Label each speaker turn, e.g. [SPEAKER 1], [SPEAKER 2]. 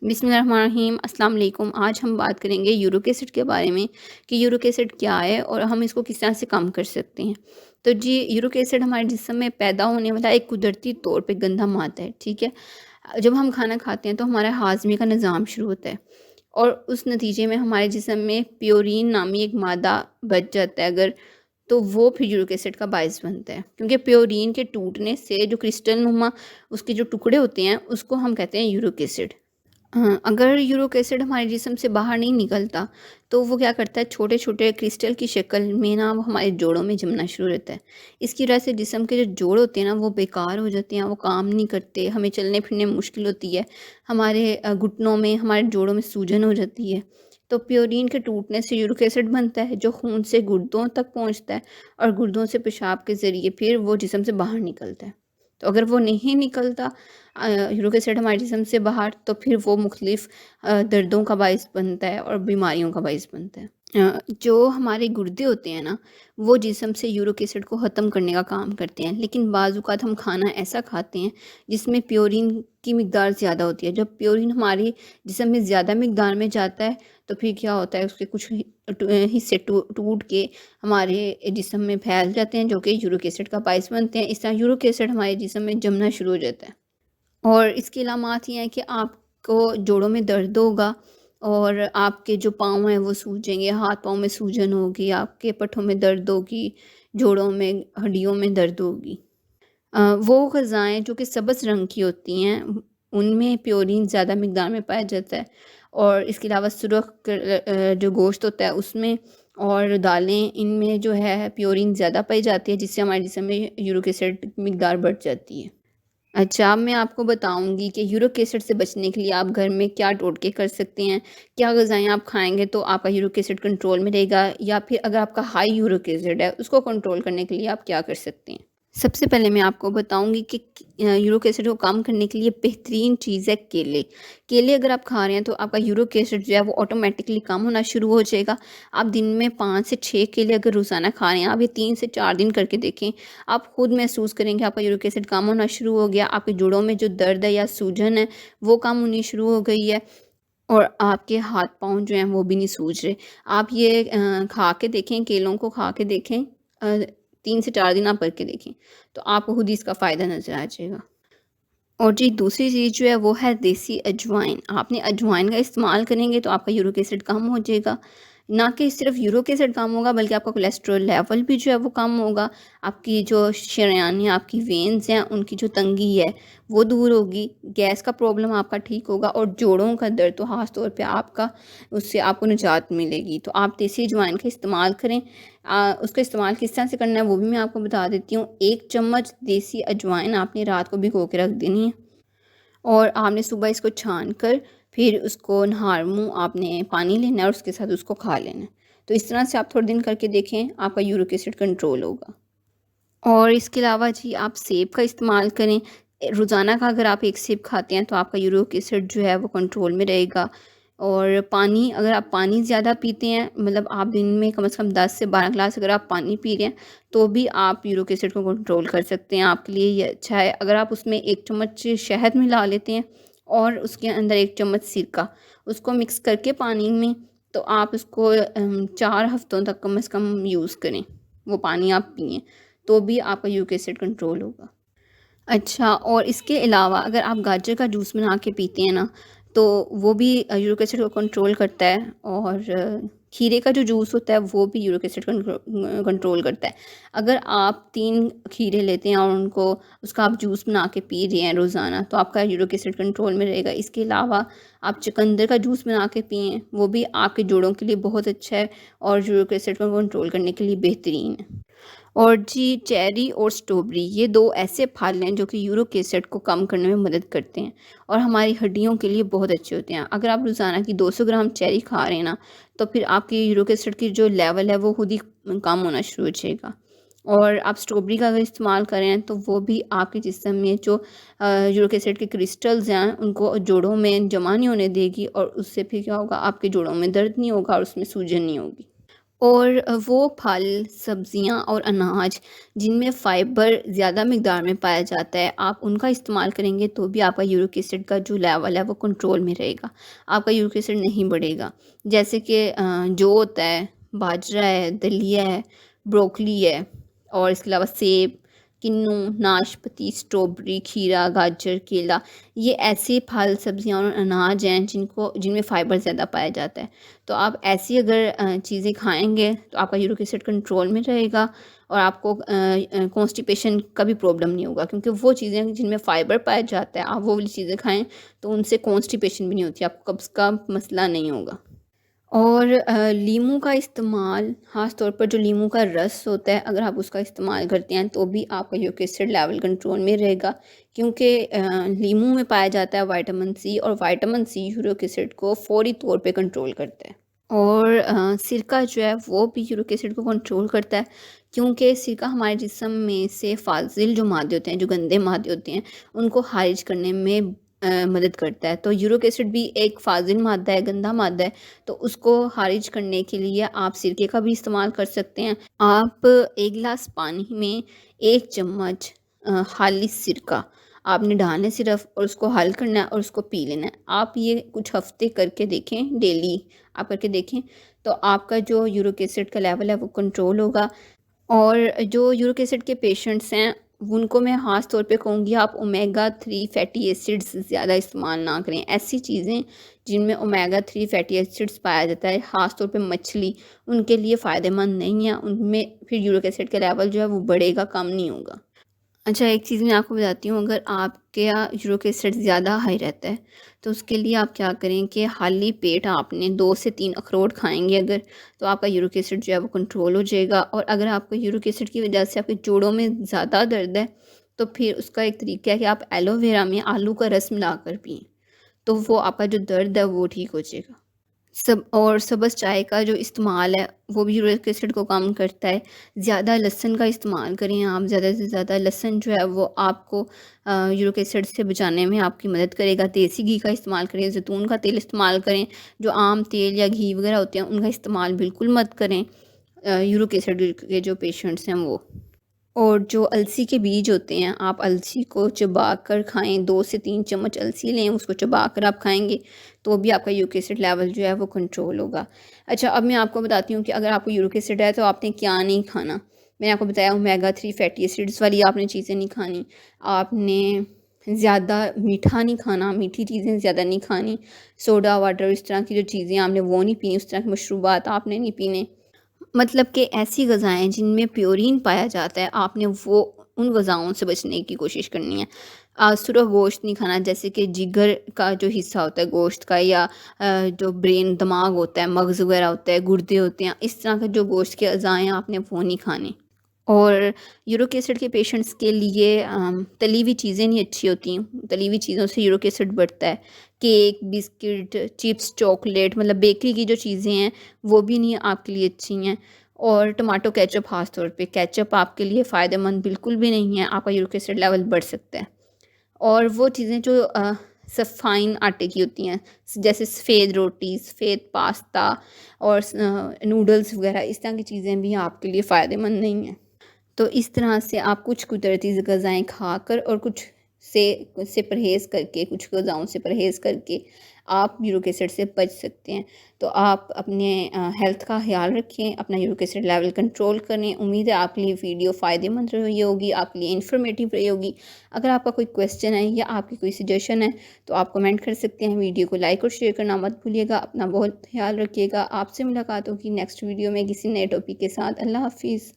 [SPEAKER 1] बिस्मिल्लाहिर्रहमानिर्रहीम अस्सलाम वालेकुम। आज हम बात करेंगे यूरिक एसिड के बारे में कि यूरिक एसिड क्या है और हम इसको किस तरह से कम कर सकते हैं। तो जी, यूरिक एसिड हमारे जिस्म में पैदा होने वाला एक कुदरती तौर पे गंदा मादा है, ठीक है। जब हम खाना खाते हैं तो हमारा हाजमे का निज़ाम शुरू होता है और उस नतीजे में हमारे जिस्म में प्योरीन नामी एक मादा बच जाता है अगर, तो वो फिर यूरिक एसिड का बायस बनता है, क्योंकि प्योरीन के टूटने से जो क्रिस्टल नुमा उसके जो टुकड़े होते हैं उसको हम कहते हैं यूरिक एसिड। हाँ, अगर यूरिक एसिड हमारे जिस्म से बाहर नहीं निकलता तो वो क्या करता है, छोटे छोटे क्रिस्टल की शक्ल में ना वो हमारे जोड़ों में जमना शुरू रहता है। इसकी वजह से जिस्म के जो जोड़ होते हैं ना वो बेकार हो जाते हैं, वो काम नहीं करते, हमें चलने फिरने में मुश्किल होती है, हमारे घुटनों में हमारे जोड़ों में सूजन हो जाती है। तो प्योरीन के टूटने से यूरिक एसिड बनता है जो खून से गुर्दों तक पहुंचता है और गुर्दों से पेशाब के ज़रिए फिर वो जिस्म से बाहर निकलता है। तो अगर वो नहीं निकलता यूरिक एसिड हमारे जिस्म से बाहर, तो फिर वो मुख्तलिफ़ दर्दों का बायस बनता है और बीमारियों का बायस बनता है। जो हमारे गुर्दे होते हैं ना, वो जिस्म से यूरिक एसिड को ख़त्म करने का काम करते हैं, लेकिन बाज़ औक़ात हम खाना ऐसा खाते हैं जिसमें प्योरीन की मिक़दार ज़्यादा होती है। जब प्योरीन हमारी जिस्म में ज़्यादा मिक़दार में जाता है तो फिर क्या होता है, उसके कुछ हिस्से टूट के हमारे जिस्म में फैल जाते हैं जो कि यूरिक एसिड का बायस बनते हैं। इस तरह यूरिक एसिड हमारे जिस्म में जमना शुरू हो जाता है। और इसकी अलामात ये हैं कि आपको जोड़ों में दर्द होगा और आपके जो पाँव हैं वो सूजेंगे, हाथ-पाँव में सूजन होगी, आपके पट्ठों में दर्द होगी, जोड़ों में, हड्डियों में दर्द होगी। वो ग़िज़ाएँ जो कि सब्ज़ रंग की होती हैं उनमें प्योरीन ज़्यादा मिक़दार में पाया जाता है और इसके अलावा सुरख जो गोश्त होता है उसमें और दालें, इनमें जो है प्योरीन ज़्यादा पाई जाती है, जिससे हमारे जिस्म में यूरिक एसिड की मिक़दार बढ़ जाती है। अच्छा, अब मैं आपको बताऊँगी कि यूरिक एसिड से बचने के लिए आप घर में क्या टोटके कर सकते हैं, क्या ग़िज़ाएँ आप खाएँगे तो आपका यूरिक एसिड कंट्रोल में रहेगा, या फिर अगर आपका हाई यूरिक एसिड है उसको कंट्रोल करने के लिए आप क्या कर सकते हैं। सबसे पहले मैं आपको बताऊँगी कि यूरिक एसिड को कम करने के लिए बेहतरीन चीज़ है केले। केले अगर आप खा रहे हैं तो आपका यूरिक एसिड जो है वो ऑटोमेटिकली कम होना शुरू हो जाएगा। आप दिन में 5 से 6 केले अगर रोज़ाना खा रहे हैं, आप ये 3 से 4 दिन करके देखें, आप खुद महसूस करेंगे आपका यूरिक एसिड कम होना शुरू हो गया, आपके जोड़ों में जो दर्द है या सूजन है वो कम होनी शुरू हो गई है और आपके हाथ-पाँव जो हैं वो भी नहीं सूज रहे। आप ये खा के देखें, केलों को खा के देखें, 3 से 4 दिन आप करके देखें, तो आपको खुद ही इसका फ़ायदा नज़र आ जाएगा। और जी, दूसरी चीज़ जो है वो है देसी अजवाइन। आपने अजवाइन का इस्तेमाल करेंगे तो आपका यूरिक एसिड कम हो जाएगा। ना कि सिर्फ़ यूरिक एसिड कम होगा बल्कि आपका कोलेस्ट्रॉल लेवल भी जो है वो कम होगा। आपकी जो शरेयान या आपकी वेन्स हैं उनकी जो तंगी है वो दूर होगी। गैस का प्रॉब्लम आपका ठीक होगा और जोड़ों का दर्द तो ख़ास तौर पे आपका, उससे आपको निजात मिलेगी। तो आप देसी अजवाइन का इस्तेमाल करें। उसका इस्तेमाल किस तरह से करना है वो भी मैं आपको बता देती हूँ। 1 चम्मच देसी अजवाइन आपने रात को भिगो के रख देनी है और आपने सुबह इसको छान कर फिर उसको नहार मुँह आपने पानी लेना है और उसके साथ उसको खा लेना है। तो इस तरह से आप थोड़े दिन करके देखें, आपका यूरिक एसिड कंट्रोल होगा। और इसके अलावा जी, आप सेब का इस्तेमाल करें। रोज़ाना का अगर आप 1 सेब खाते हैं तो आपका यूरिक एसिड जो है वो कंट्रोल में रहेगा। और पानी, अगर आप पानी ज़्यादा पीते हैं, मतलब आप दिन में कम से कम 10 से 12 ग्लास अगर आप पानी पी रहे हैं तो भी आप यूरिक एसिड को कंट्रोल कर सकते हैं। आपके लिए ये अच्छा है। अगर आप उसमें 1 चम्मच शहद मिला लेते हैं और उसके अंदर 1 चम्मच सिरका, उसको मिक्स करके पानी में, तो आप उसको 4 हफ़्तों तक कम से कम यूज़ करें। वो पानी आप पिएँ, तो भी आपका यूरिक एसिड कंट्रोल होगा। अच्छा, और इसके अलावा अगर आप गाजर का जूस बना के पीते हैं ना, तो वो भी यूरिक एसिड को कंट्रोल करता है। और खीरे का जो जूस होता है वो भी यूरिक एसिड कंट्रोल करता है। अगर आप 3 खीरे लेते हैं और उनको, उसका आप जूस बना के पी रहे हैं रोज़ाना, तो आपका यूरिक एसिड कंट्रोल में रहेगा। इसके अलावा आप चुकंदर का जूस बना के पिएँ, वो भी आपके जोड़ों के लिए बहुत अच्छा है और यूरिक एसिड को कंट्रोल करने के लिए बेहतरीन है। और जी, चेरी और स्ट्रॉबेरी ये 2 ऐसे फल हैं जो कि यूरिक एसिड को कम करने में मदद करते हैं और हमारी हड्डियों के लिए बहुत अच्छे होते हैं। अगर आप रोज़ाना की 200 ग्राम चेरी खा रहे हैं ना, तो फिर आपकी यूरिक एसिड की जो लेवल है वो खुद ही कम होना शुरू हो जाएगा। और आप स्ट्रॉबेरी का अगर इस्तेमाल करें तो वो भी आपके जिस्म में जो यूरिक एसिड के क्रिस्टल्स हैं उनको जोड़ों में जमा नहीं होने देगी और उससे फिर क्या होगा, आपके जोड़ों में दर्द नहीं होगा और उसमें सूजन नहीं होगी। और वो फल, सब्ज़ियाँ और अनाज जिनमें फ़ाइबर ज़्यादा मिक़दार में पाया जाता है, आप उनका इस्तेमाल करेंगे तो भी आपका यूरिक एसिड का जो लेवल है वो कंट्रोल में रहेगा। आपका यूरिक एसिड नहीं बढ़ेगा। जैसे कि जौ होता है, बाजरा है, दलिया है, ब्रोकली है और इसके अलावा सेब, किन्नू, नाशपाती, स्ट्रॉबेरी, खीरा, गाजर, केला, ये ऐसे फल, सब्ज़ियाँ और अनाज हैं जिनमें फ़ाइबर ज़्यादा पाया जाता है। तो आप ऐसी अगर चीज़ें खाएँगे तो आपका यूरिक एसिड कंट्रोल में रहेगा और आपको कॉन्स्टिपेशन का भी प्रॉब्लम नहीं होगा, क्योंकि वो चीज़ें जिनमें फ़ाइबर पाया जाता है, आप वो वाली चीज़ें खाएँ तो उनसे कॉन्स्टिपेशन भी नहीं होती, आपको कब्ज़ का मसला नहीं होगा। और लीमू का इस्तेमाल, ख़ास तौर पर जो लीमू का रस होता है, अगर आप उसका इस्तेमाल करते हैं तो भी आपका यूरिक एसिड लेवल कंट्रोल में रहेगा, क्योंकि लीमू में पाया जाता है विटामिन सी और विटामिन सी यूरिक एसिड को फ़ौरी तौर पे कंट्रोल करता है। और सिरका जो है वो भी यूरिक एसिड को कंट्रोल करता है, क्योंकि सिरका हमारे जिस्म में से फाजिल जो मादे होते हैं, जो गंदे मादे होते हैं, उनको खारिज करने में मदद करता है। तो यूरिक एसिड भी एक फाजिल मादा है, गंदा मादा है, तो उसको खारिज करने के लिए आप सिरके का भी इस्तेमाल कर सकते हैं। आप 1 गिलास पानी में 1 चम्मच खालिस सिरका आपने डालना है सिर्फ़, और उसको हल करना है और उसको पी लेना है। आप ये कुछ हफ़्ते करके देखें, डेली आप करके देखें, तो आपका जो यूरिक एसिड का लेवल है वो कंट्रोल होगा। और जो यूरिक एसिड के पेशेंट्स हैं, उनको मैं ख़ास तौर पे कहूँगी आप ओमेगा 3 फैटी एसिड्स ज़्यादा इस्तेमाल ना करें। ऐसी चीज़ें जिनमें ओमेगा 3 फैटी एसिड्स पाया जाता है, ख़ास तौर पे मछली, उनके लिए फ़ायदेमंद नहीं है। उनमें फिर यूरिक एसिड का लेवल जो है वो बढ़ेगा, कम नहीं होगा। अच्छा, एक चीज़ मैं आपको बताती हूँ, अगर आपके यहाँ यूरिक एसिड ज़्यादा हाई रहता है, तो उसके लिए आप क्या करें कि खाली पेट आपने 2 से 3 अखरोट खाएँगे अगर, तो आपका यूरिक एसिड जो है वो कंट्रोल हो जाएगा। और अगर आपको यूरिक एसिड की वजह से आपके जोड़ों में ज़्यादा दर्द है, तो फिर उसका एक तरीका है कि आप एलोवेरा में आलू का रस मिलाकर पिएँ, तो वो आपका जो दर्द है वो ठीक हो जाएगा। सब्ज़ चाय का जो इस्तेमाल है वो भी यूरिक एसिड को कम करता है। ज़्यादा लहसुन का इस्तेमाल करें आप, ज़्यादा से ज़्यादा लहसुन जो है वो आपको यूरिक एसिड से बचाने में आपकी मदद करेगा। देसी घी का इस्तेमाल करें, ज़ैतून का तेल इस्तेमाल करें, जो आम तेल या घी वगैरह होते हैं उनका इस्तेमाल बिल्कुल मत करें यूरिक एसिड के जो पेशेंट्स हैं वो। और जो अलसी के बीज होते हैं, आप अलसी को चबा कर खाएँ, 2 से 3 चम्मच अलसी लें, उसको चबा कर आप खाएँगे, तो भी आपका यूरिक एसिड लेवल जो है वो कंट्रोल होगा। अच्छा, अब मैं आपको बताती हूँ कि अगर आपको यूरिक एसिड है तो आपने क्या नहीं खाना। मैंने आपको बताया ओमेगा 3 फैटी एसिड्स वाली आपने चीज़ें नहीं खानी। आपने ज़्यादा मीठा नहीं खाना, मीठी चीज़ें ज़्यादा नहीं खानी। सोडा वाटर इस तरह की जो चीज़ें आपने वो नहीं पीनी, उस तरह के मशरूबात आपने नहीं पीने। मतलब कि ऐसी ग़िज़ाएँ जिनमें प्योरीन पाया जाता है, आपने वो उन ग़िज़ाओं से बचने की कोशिश करनी है। सुरख गोश्त नहीं खाना, जैसे कि जिगर का जो हिस्सा होता है गोश्त का, या जो ब्रेन दिमाग होता है, मग़ज़ वग़ैरह होता है, गुर्दे होते हैं, इस तरह के जो गोश्त के अज़ाएँ हैं आपने वो नहीं खाने। और यूरिक एसिड के पेशेंट्स के लिए तली हुई चीज़ें नहीं अच्छी होती। तली हुई चीज़ों से यूरिक एसिड बढ़ता है। केक, बिस्किट, चिप्स, चॉकलेट, मतलब बेकरी की जो चीज़ें हैं वो भी नहीं आपके लिए अच्छी हैं। और टमाटो केचप, ख़ास तौर पे केचप आपके लिए फ़ायदेमंद बिल्कुल भी नहीं है, आपका यूरिक एसिड लेवल बढ़ सकता है। और वो चीज़ें जो फाइन आटे की होती हैं, जैसे सफ़ेद रोटी, सफ़ेद पास्ता और नूडल्स वग़ैरह, इस तरह की चीज़ें भी आपके लिए फ़ायदेमंद नहीं हैं। तो इस तरह से आप कुछ कुदरती ग़िज़ाएँ खाकर और कुछ से परहेज़ करके, कुछ ग़िज़ाओं से परहेज़ करके आप यूरिक एसिड से बच सकते हैं। तो आप अपने हेल्थ का ख़्याल रखें, अपना यूरिक एसिड लेवल कंट्रोल करें। उम्मीद है आपके लिए वीडियो फ़ायदेमंद रही होगी, आपके लिए इन्फॉर्मेटिव रही होगी। अगर आपका कोई क्वेश्चन है या आपकी कोई सजेशन है तो आप कमेंट कर सकते हैं। वीडियो को लाइक और शेयर करना मत भूलिएगा। अपना बहुत ख़्याल रखिएगा। आपसे मुलाकात होगी नेक्स्ट वीडियो में किसी नए टॉपिक के साथ। अल्लाह हाफ़िज़।